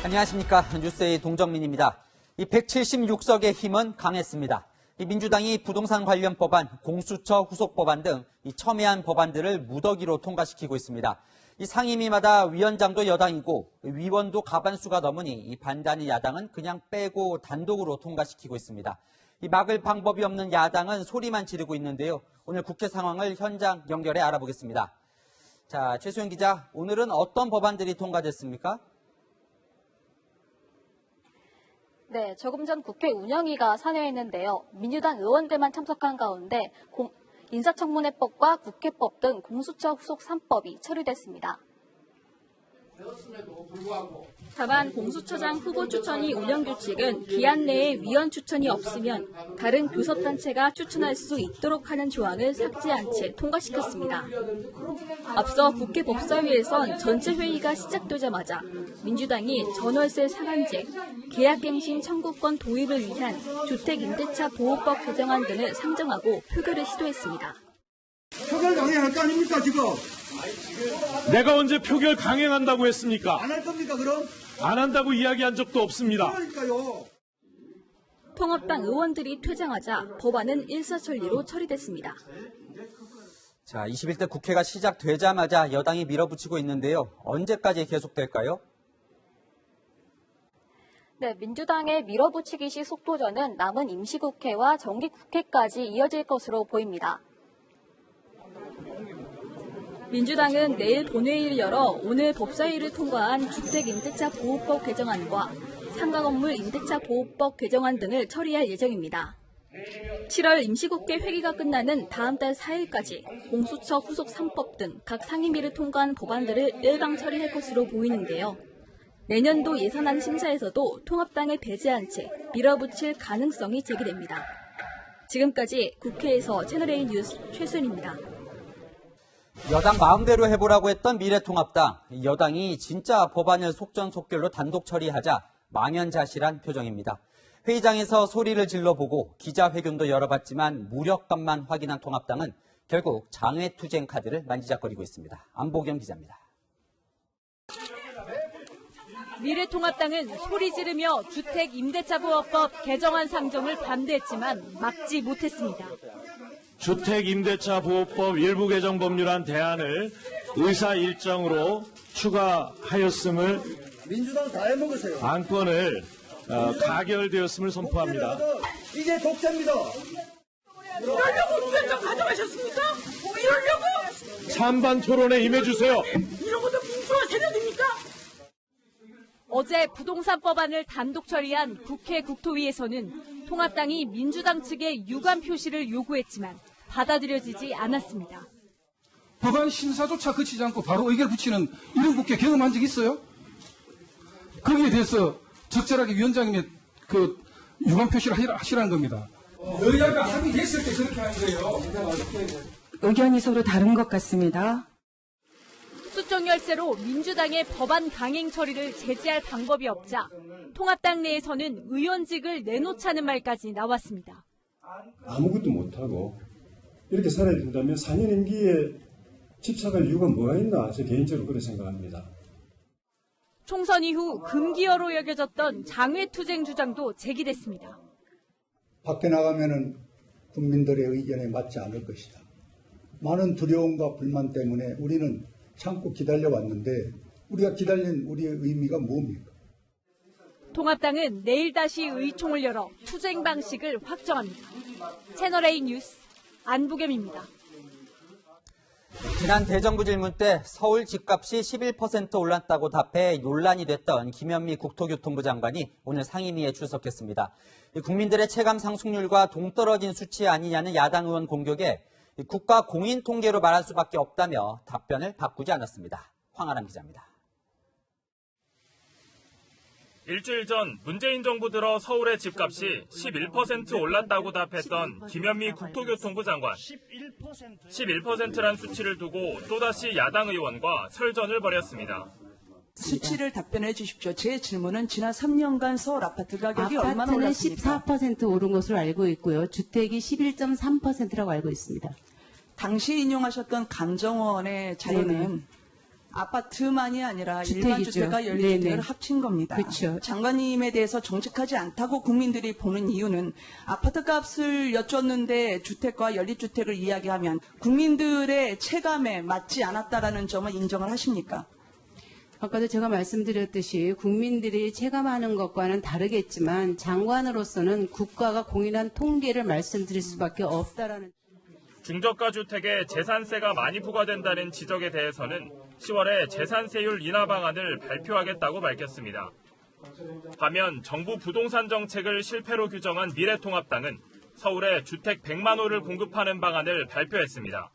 안녕하십니까. 뉴스의 동정민입니다. 이 176석의 힘은 강했습니다. 이 민주당이 부동산 관련 법안, 공수처 후속 법안 등 이 첨예한 법안들을 무더기로 통과시키고 있습니다. 이 상임위마다 위원장도 여당이고 위원도 과반수가 넘으니 이 반대하는 야당은 그냥 빼고 단독으로 통과시키고 있습니다. 이 막을 방법이 없는 야당은 소리만 지르고 있는데요. 오늘 국회 상황을 현장 연결해 알아보겠습니다. 자, 최수영 기자, 오늘은 어떤 법안들이 통과됐습니까? 네, 조금 전 국회 운영위가 산회했는데요. 민주당 의원들만 참석한 가운데 인사청문회법과 국회법 등 공수처 후속 3법이 처리됐습니다. 다만 공수처장 후보 추천이 운영규칙은 기한 내에 위원 추천이 없으면 다른 교섭단체가 추천할 수 있도록 하는 조항을 삭제한 채 통과시켰습니다. 앞서 국회 법사위에선 전체 회의가 시작되자마자 민주당이 전월세 상한제, 계약갱신 청구권 도입을 위한 주택임대차 보호법 개정안 등을 상정하고 표결을 시도했습니다. 표결 강행할 거 아닙니까 지금? 내가 언제 표결 강행한다고 했습니까? 안 할 겁니까 그럼? 안 한다고 이야기한 적도 없습니다. 그러니까요. 통합당 의원들이 퇴장하자 법안은 일사천리로 처리됐습니다. 자, 21대 국회가 시작되자마자 여당이 밀어붙이고 있는데요. 언제까지 계속될까요? 네, 민주당의 밀어붙이기식 속도전은 남은 임시국회와 정기국회까지 이어질 것으로 보입니다. 민주당은 내일 본회의를 열어 오늘 법사위를 통과한 주택임대차 보호법 개정안과 상가건물 임대차 보호법 개정안 등을 처리할 예정입니다. 7월 임시국회 회기가 끝나는 다음 달 4일까지 공수처 후속 3법 등 각 상임위를 통과한 법안들을 일방 처리할 것으로 보이는데요. 내년도 예산안 심사에서도 통합당을 배제한 채 밀어붙일 가능성이 제기됩니다. 지금까지 국회에서 채널A 뉴스 최수연입니다. 여당 마음대로 해보라고 했던 미래통합당, 여당이 진짜 법안을 속전속결로 단독 처리하자 망연자실한 표정입니다. 회의장에서 소리를 질러보고 기자회견도 열어봤지만 무력감만 확인한 통합당은 결국 장외투쟁 카드를 만지작거리고 있습니다. 안보경 기자입니다. 미래통합당은 소리 지르며 주택임대차보호법 개정안 상정을 반대했지만 막지 못했습니다. 주택임대차보호법 일부 개정 법률안 대안을 의사 일정으로 추가하였음을 민주당 다 해먹으세요. 안건을 가결되었음을 선포합니다. 이게 독재입니다. 이러려고 위원장 가져가셨습니까? 이러려고? 찬반 토론에 임해주세요. 이런 것도 민주화 세력입니까? 어제 부동산 법안을 단독 처리한 국회 국토위에서는 통합당이 민주당 측에 유감 표시를 요구했지만 받아들여지지 않았습니다. 법안 심사조차 거치지 않고 바로 의결 붙이는 이런 국회 경험한 적 있어요? 거기에 대해서 적절하게 위원장님의 그 유감 표시를 하시라는 겁니다. 여야가 합의됐을 때 그렇게 하는 거예요. 의견이 서로 다른 것 같습니다. 수적 열세로 민주당의 법안 강행 처리를 제지할 방법이 없자 통합당 내에서는 의원직을 내놓자는 말까지 나왔습니다. 아무것도 못하고 이렇게 살아야 된다면 4년 임기에 집착할 이유가 뭐가 있나 저 개인적으로 그렇게 생각합니다. 총선 이후 금기어로 여겨졌던 장외투쟁 주장도 제기됐습니다. 밖에 나가면은 국민들의 의견에 맞지 않을 것이다. 많은 두려움과 불만 때문에 우리는 참고 기다려왔는데 우리가 기다린 우리의 의미가 뭡니까? 통합당은 내일 다시 의총을 열어 투쟁 방식을 확정합니다. 채널A 뉴스 안부겸입니다. 지난 대정부 질문 때 서울 집값이 11% 올랐다고 답해 논란이 됐던 김현미 국토교통부 장관이 오늘 상임위에 출석했습니다. 국민들의 체감 상승률과 동떨어진 수치 아니냐는 야당 의원 공격에 국가 공인 통계로 말할 수밖에 없다며 답변을 바꾸지 않았습니다. 황아람 기자입니다. 일주일 전 문재인 정부 들어 서울의 집값이 11% 올랐다고 답했던 김현미 국토교통부 장관. 11%란 수치를 두고 또다시 야당 의원과 설전을 벌였습니다. 수치를 답변해 주십시오. 제 질문은 지난 3년간 서울 아파트 가격이 얼마나 올랐습니까? 아파트는 14% 오른 것으로 알고 있고요. 주택이 11.3%라고 알고 있습니다. 당시 인용하셨던 감정원의 자료는 아파트만이 아니라 주택이죠. 일반 주택과 연립주택을 네네. 합친 겁니다. 그렇죠. 장관님에 대해서 정직하지 않다고 국민들이 보는 이유는 아파트 값을 여쭙는데 주택과 연립주택을 이야기하면 국민들의 체감에 맞지 않았다라는 점을 인정을 하십니까? 아까도 제가 말씀드렸듯이 국민들이 체감하는 것과는 다르겠지만 장관으로서는 국가가 공인한 통계를 말씀드릴 수밖에 없다라는. 중저가 주택에 재산세가 많이 부과된다는 지적에 대해서는 10월에 재산세율 인하 방안을 발표하겠다고 밝혔습니다. 반면 정부 부동산 정책을 실패로 규정한 미래통합당은 서울에 주택 100만 호를 공급하는 방안을 발표했습니다.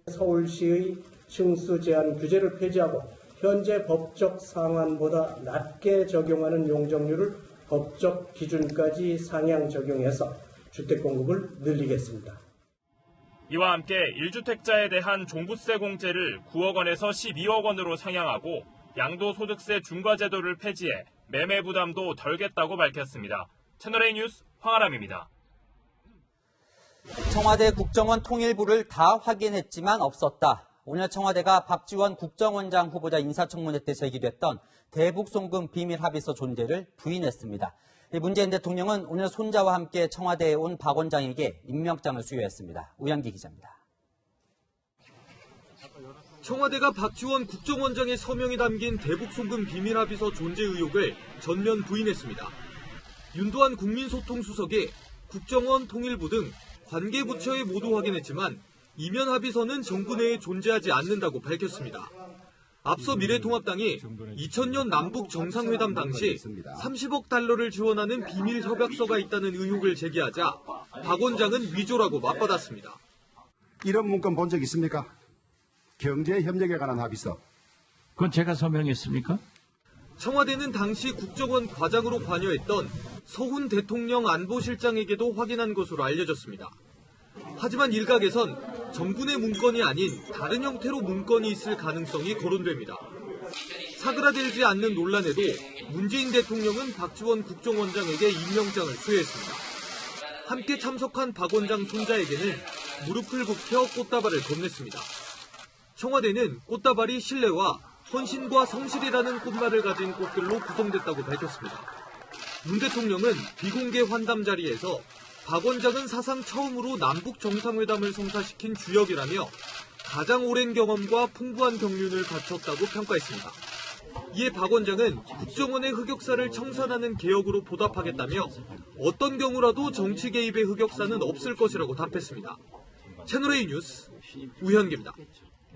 서울시의 층수 제한 규제를 폐지하고 현재 법적 상한보다 낮게 적용하는 용적률을 법적 기준까지 상향 적용해서 주택 공급을 늘리겠습니다. 이와 함께 1주택자에 대한 종부세 공제를 9억 원에서 12억 원으로 상향하고 양도소득세 중과제도를 폐지해 매매 부담도 덜겠다고 밝혔습니다. 채널A 뉴스 황아람입니다. 청와대 국정원 통일부를 다 확인했지만 없었다. 오늘 청와대가 박지원 국정원장 후보자 인사청문회 때 제기됐던 대북송금 비밀 합의서 존재를 부인했습니다. 문재인 대통령은 오늘 손자와 함께 청와대에 온 박 원장에게 임명장을 수여했습니다. 우영기 기자입니다. 청와대가 박지원 국정원장의 서명이 담긴 대북송금 비밀 합의서 존재 의혹을 전면 부인했습니다. 윤도한 국민소통수석이 국정원, 통일부 등 관계부처에 모두 확인했지만 이면 합의서는 정부 내에 존재하지 않는다고 밝혔습니다. 앞서 미래통합당이 2000년 남북 정상회담 당시 30억 달러를 지원하는 비밀 협약서가 있다는 의혹을 제기하자 박 원장은 위조라고 맞받았습니다. 이런 문건 본 적 있습니까? 경제협력에 관한 합의서. 그건 제가 서명했습니까? 청와대는 당시 국정원 과장으로 관여했던 서훈 대통령 안보실장에게도 확인한 것으로 알려졌습니다. 하지만 일각에선 정부 내 문건이 아닌 다른 형태로 문건이 있을 가능성이 거론됩니다. 사그라들지 않는 논란에도 문재인 대통령은 박지원 국정원장에게 임명장을 수여했습니다. 함께 참석한 박 원장 손자에게는 무릎을 굽혀 꽃다발을 건넸습니다. 청와대는 꽃다발이 신뢰와 헌신과 성실이라는 꽃말을 가진 꽃들로 구성됐다고 밝혔습니다. 문 대통령은 비공개 환담 자리에서 박 원장은 사상 처음으로 남북 정상회담을 성사시킨 주역이라며 가장 오랜 경험과 풍부한 경륜을 갖췄다고 평가했습니다. 이에 박 원장은 국정원의 흑역사를 청산하는 개혁으로 보답하겠다며 어떤 경우라도 정치 개입의 흑역사는 없을 것이라고 답했습니다. 채널A 뉴스 우현기입니다.